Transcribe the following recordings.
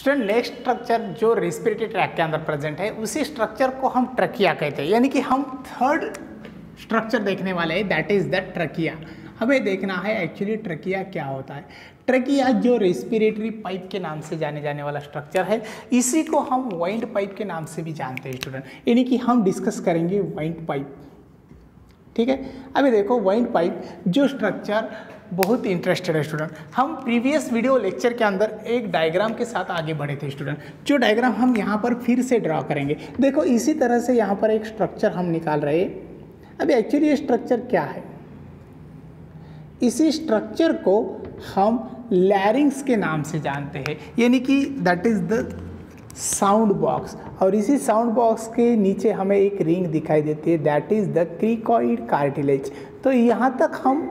Student next structure जो respiratory tract के अंदर प्रेजेंट है उसी स्ट्रक्चर को हम ट्रकिया कहते हैं, यानी कि हम थर्ड स्ट्रक्चर देखने वाले हैं, दैट इज द ट्रकिया। हमें देखना है एक्चुअली ट्रकिया क्या होता है। ट्रकिया जो रेस्पिरेटरी पाइप के नाम से जाने जाने वाला स्ट्रक्चर है, इसी को हम वाइंड पाइप के नाम से भी जानते हैं स्टूडेंट, यानी कि हम डिस्कस करेंगे वाइंड पाइप। ठीक है, अभी देखो वाइंड पाइप जो स्ट्रक्चर बहुत इंटरेस्टेड है स्टूडेंट। हम प्रीवियस वीडियो लेक्चर के अंदर एक डायग्राम के साथ आगे बढ़े थे स्टूडेंट, जो डायग्राम हम यहाँ पर फिर से ड्रॉ करेंगे। देखो इसी तरह से यहाँ पर एक स्ट्रक्चर हम निकाल रहे हैं। अभी एक्चुअली ये स्ट्रक्चर क्या है, इसी स्ट्रक्चर को हम लैरिंग्स के नाम से जानते हैं, यानी कि that is the sound box. और इसी साउंड बॉक्स के नीचे हमें एक रिंग दिखाई देती है, that is the cricoid cartilage. तो यहाँ तक हम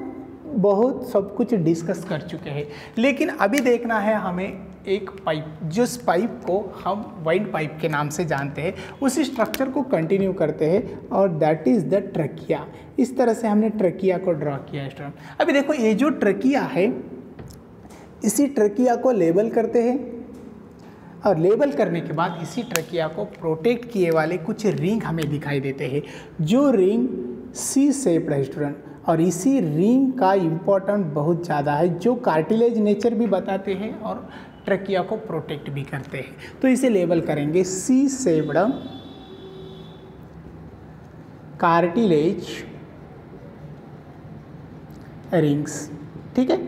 बहुत सब कुछ डिस्कस कर चुके हैं, लेकिन अभी देखना है हमें एक पाइप, जिस पाइप को हम वाइंड पाइप के नाम से जानते हैं, उसी स्ट्रक्चर को कंटिन्यू करते हैं और दैट इज़ द ट्रकिया। इस तरह से हमने ट्रकिया को ड्रॉ किया है स्टूडेंट। अभी देखो ये जो ट्रकिया है, इसी ट्रकिया को लेबल करते हैं और लेबल करने के बाद इसी ट्रकिया को प्रोटेक्ट किए वाले कुछ रिंग हमें दिखाई देते हैं, जो रिंग सी शेप्ड है स्टूडेंट। और इसी रिंग का इम्पोर्टेंट बहुत ज़्यादा है, जो कार्टिलेज नेचर भी बताते हैं और ट्रकिया को प्रोटेक्ट भी करते हैं। तो इसे लेबल करेंगे सी शेप्ड कार्टिलेज रिंग्स। ठीक है,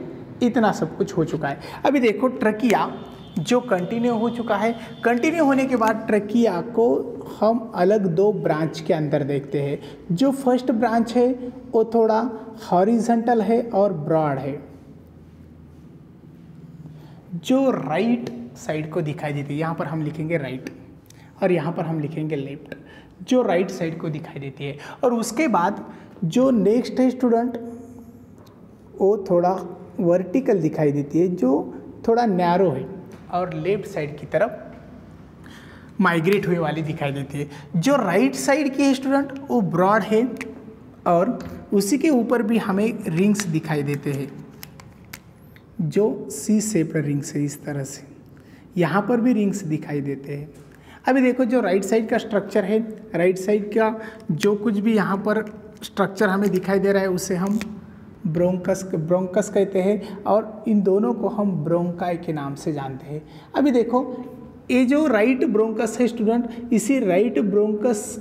इतना सब कुछ हो चुका है। अभी देखो ट्रकिया जो कंटिन्यू हो चुका है, कंटिन्यू होने के बाद ट्रकिया को हम अलग दो ब्रांच के अंदर देखते हैं। जो फर्स्ट ब्रांच है वो थोड़ा हॉरिजॉन्टल है और ब्रॉड है, जो राइट साइड को दिखाई देती है। यहाँ पर हम लिखेंगे राइट और यहाँ पर हम लिखेंगे लेफ्ट, जो राइट साइड को दिखाई देती है। और उसके बाद जो नेक्स्ट है स्टूडेंट, वो थोड़ा वर्टिकल दिखाई देती है, जो थोड़ा नैरो है और लेफ्ट साइड की तरफ माइग्रेट हुए वाली दिखाई देती है। जो राइट साइड की है स्टूडेंट वो ब्रॉड है और उसी के ऊपर भी हमें रिंग्स दिखाई देते हैं, जो सी शेप्ड रिंग्स है। इस तरह से यहाँ पर भी रिंग्स दिखाई देते हैं। अभी देखो जो राइट साइड का स्ट्रक्चर है, राइट साइड का जो कुछ भी यहाँ पर स्ट्रक्चर हमें दिखाई दे रहा है उसे हम ब्रोंकस कहते हैं और इन दोनों को हम ब्रोंकाई के नाम से जानते हैं। अभी देखो ये जो राइट ब्रोंकस है स्टूडेंट, इसी राइट ब्रोंकस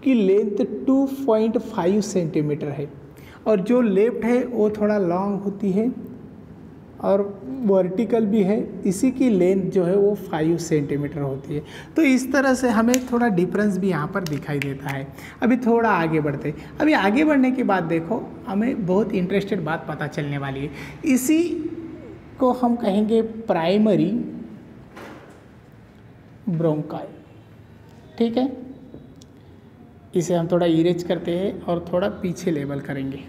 की लेंथ 2.5 सेंटीमीटर है और जो लेफ्ट है वो थोड़ा लॉन्ग होती है और वर्टिकल भी है, इसी की लेंथ जो है वो 5 सेंटीमीटर होती है। तो इस तरह से हमें थोड़ा डिफरेंस भी यहाँ पर दिखाई देता है। अभी थोड़ा आगे बढ़ते, अभी आगे बढ़ने के बाद देखो हमें बहुत इंटरेस्टेड बात पता चलने वाली है। इसी को हम कहेंगे प्राइमरी ब्रोंकाई। ठीक है, इसे हम थोड़ा इरेज करते हैं और थोड़ा पीछे लेबल करेंगे।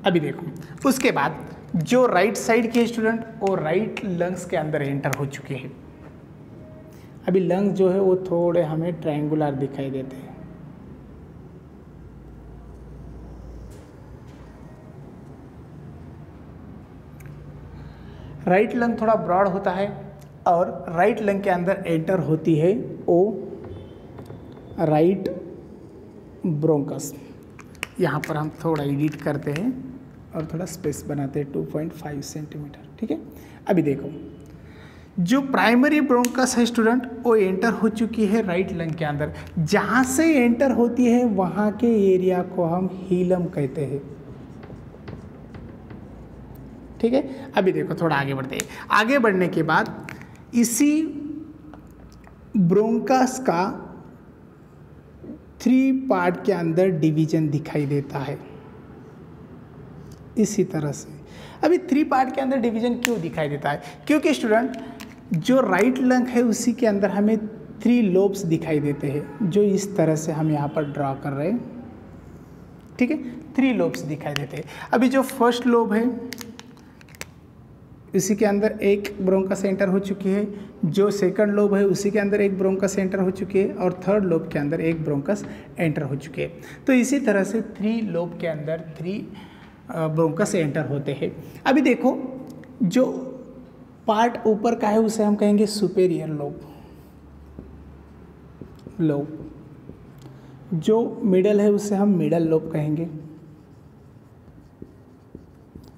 अभी देखो उसके बाद जो राइट साइड के स्टूडेंट वो राइट लंग्स के अंदर एंटर हो चुके हैं। अभी लंग्स जो है वो थोड़े हमें ट्रायंगुलर दिखाई देते हैं। राइट लंग थोड़ा ब्रॉड होता है और राइट लंग के अंदर एंटर होती है वो राइट ब्रोंकस। यहाँ पर हम थोड़ा एडिट करते हैं और थोड़ा स्पेस बनाते हैं 2.5 सेंटीमीटर। ठीक है, अभी देखो जो प्राइमरी ब्रोंकस है स्टूडेंट वो एंटर हो चुकी है राइट लंग के अंदर। जहाँ से एंटर होती है वहाँ के एरिया को हम हीलम कहते हैं। ठीक है, अभी देखो थोड़ा आगे बढ़ते हैं। आगे बढ़ने के बाद इसी ब्रोंकस का 3 पार्ट के अंदर डिवीजन दिखाई देता है इसी तरह से। अभी 3 पार्ट के अंदर डिवीजन क्यों दिखाई देता है, क्योंकि स्टूडेंट जो राइट लंग है उसी के अंदर हमें 3 लोब्स दिखाई देते हैं, जो इस तरह से हम यहाँ पर ड्रॉ कर रहे हैं। ठीक है, 3 लोब्स दिखाई देते हैं। अभी जो फर्स्ट लोब है इसी के अंदर एक ब्रोंकस एंटर हो चुकी है, जो सेकंड लोब है उसी के अंदर एक ब्रोंकस एंटर हो चुकी है और थर्ड लोब के अंदर एक ब्रोंकस एंटर हो चुके हैं। तो इसी तरह से 3 लोब के अंदर 3 ब्रोंकस एंटर होते हैं। अभी देखो जो पार्ट ऊपर का है उसे हम कहेंगे सुपेरियर लोब, जो मिडल है उसे हम मिडल लोब कहेंगे,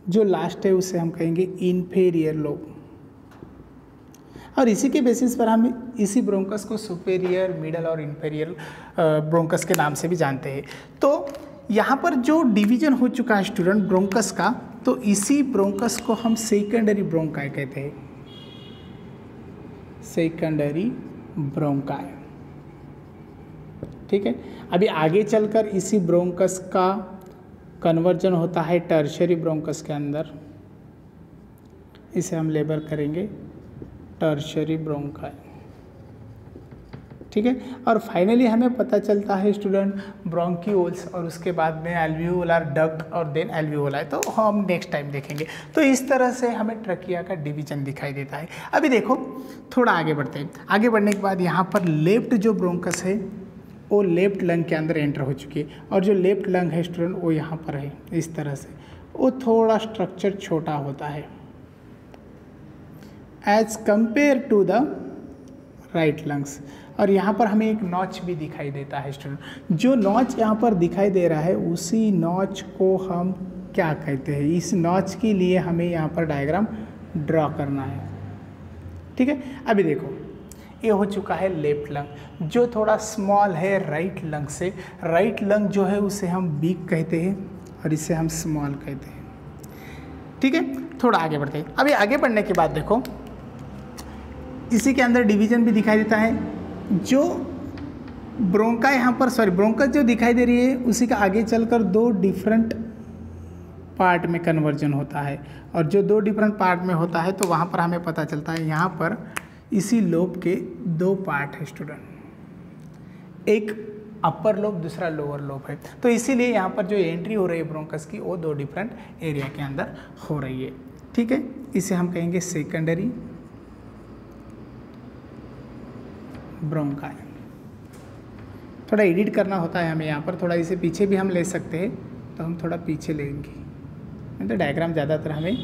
जो लास्ट है उसे हम कहेंगे इंफेरियर लोब। और इसी के बेसिस पर हम इसी ब्रोंकस को सुपेरियर, मिडल और इंफेरियर ब्रोंकस के नाम से भी जानते हैं। तो यहाँ पर जो डिवीजन हो चुका है स्टूडेंट ब्रोंकस का, तो इसी ब्रोंकस को हम सेकेंडरी ब्रोंकाई कहते हैं, सेकेंडरी ब्रोंकाई। ठीक है, अभी आगे चलकर इसी ब्रोंकस का कन्वर्जन होता है टर्शियरी ब्रोंकस के अंदर, इसे हम लेबल करेंगे टर्शियरी ब्रोंकाई। ठीक है, और फाइनली हमें पता चलता है स्टूडेंट ब्रोंकियोल्स, और उसके बाद में एल्वियोलर डक्ट और देन एल्वियोलाई, तो हम नेक्स्ट टाइम देखेंगे। तो इस तरह से हमें ट्रकिया का डिवीजन दिखाई देता है। अभी देखो थोड़ा आगे बढ़ते हैं। आगे बढ़ने के बाद यहाँ पर लेफ्ट जो ब्रोंकस है वो लेफ्ट लंग के अंदर एंटर हो चुकी है, और जो लेफ्ट लंग है स्टूडेंट वो यहाँ पर है इस तरह से, वो थोड़ा स्ट्रक्चर छोटा होता है as compared to the right lungs. और यहाँ पर हमें एक नॉच भी दिखाई देता है स्टूडेंट। जो नॉच यहाँ पर दिखाई दे रहा है उसी नॉच को हम क्या कहते हैं, इस नॉच के लिए हमें यहाँ पर डायग्राम ड्रॉ करना है। ठीक है, अभी देखो ये हो चुका है लेफ्ट लंग, जो थोड़ा स्मॉल है राइट लंग से। राइट लंग जो है उसे हम बिग कहते हैं और इसे हम स्मॉल कहते हैं। ठीक है, थोड़ा आगे बढ़ते हैं। अभी आगे बढ़ने के बाद देखो इसी के अंदर डिवीजन भी दिखाई देता है। जो ब्रोंका यहाँ पर ब्रोंकस जो दिखाई दे रही है उसी का आगे चलकर दो डिफरेंट पार्ट में कन्वर्जन होता है, और जो दो डिफरेंट पार्ट में होता है तो वहाँ पर हमें पता चलता है यहाँ पर इसी लोब के दो पार्ट है स्टूडेंट, एक अपर लोब दूसरा लोअर लोब है। तो इसीलिए यहाँ पर जो एंट्री हो रही है ब्रोंकस की वो दो डिफरेंट एरिया के अंदर हो रही है। ठीक है, इसे हम कहेंगे सेकेंडरी ब्रोंकाई। थोड़ा एडिट करना होता है हमें यहाँ पर, थोड़ा इसे पीछे भी हम ले सकते हैं, तो हम थोड़ा पीछे लेंगे, नहीं तो डायग्राम ज़्यादातर हमें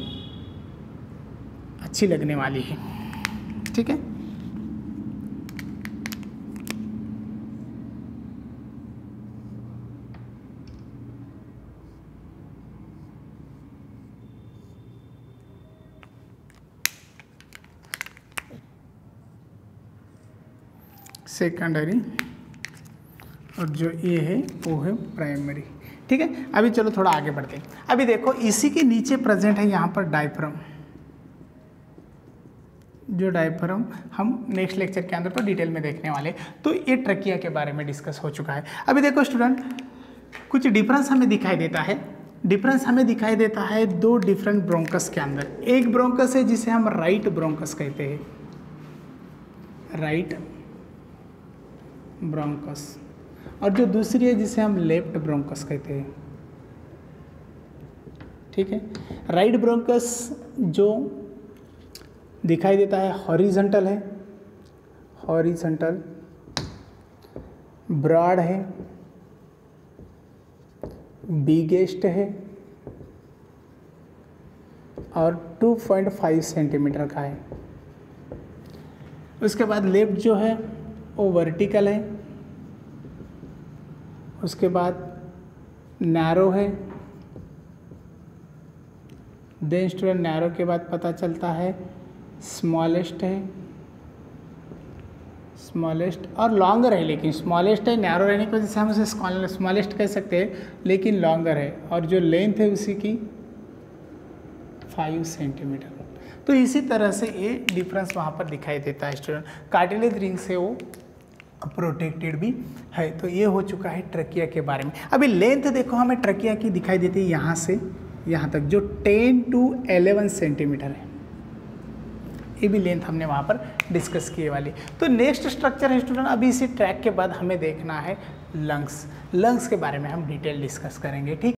अच्छी लगने वाली है। ठीक है, सेकेंडरी और जो ये है वो है प्राइमरी। ठीक है, अभी चलो थोड़ा आगे बढ़ते हैं। अभी देखो इसी के नीचे प्रेजेंट है यहाँ पर डायफ्राम, जो डायफ्राम हम नेक्स्ट लेक्चर के अंदर तो डिटेल में देखने वाले। तो ये ट्रकिया के बारे में डिस्कस हो चुका है। अभी देखो स्टूडेंट कुछ डिफरेंस हमें दिखाई देता है। डिफरेंस हमें दिखाई देता है दो डिफरेंट ब्रोंकस के अंदर। एक ब्रोंकस है जिसे हम राइट ब्रोंकस कहते हैं, राइट ब्रोंकस, और जो दूसरी है जिसे हम लेफ्ट ब्रोंकस कहते हैं। ठीक है, राइट ब्रोंकस जो दिखाई देता है हॉरिजॉन्टल है, हॉरिजॉन्टल, ब्रॉड है, बिगेस्ट है और 2.5 सेंटीमीटर का है। उसके बाद लेफ्ट जो है वो वर्टिकल है, उसके बाद नैरो है, देन स्टूडेंट नैरो के बाद पता चलता है स्मॉलेस्ट है, स्मॉलेस्ट और लॉन्गर है। लेकिन स्मॉलेस्ट है, नैरो रहने की वजह से हम उसे स्मॉलेस्ट कह सकते हैं, लेकिन लॉन्गर है, और जो लेंथ है उसी की 5 सेंटीमीटर। तो इसी तरह से ये डिफरेंस वहाँ पर दिखाई देता है स्टूडेंट। कार्टिलेज रिंग से वो प्रोटेक्टेड भी है। तो ये हो चुका है ट्रकिया के बारे में। अभी लेंथ देखो हमें ट्रकिया की दिखाई देती है यहाँ से यहाँ तक, जो 10 to 11 सेंटीमीटर है। ये भी लेंथ हमने वहाँ पर डिस्कस किए वाली। तो नेक्स्ट स्ट्रक्चर है स्टूडेंट, अभी इसी ट्रैक के बाद हमें देखना है लंग्स। लंग्स के बारे में हम डिटेल डिस्कस करेंगे। ठीक।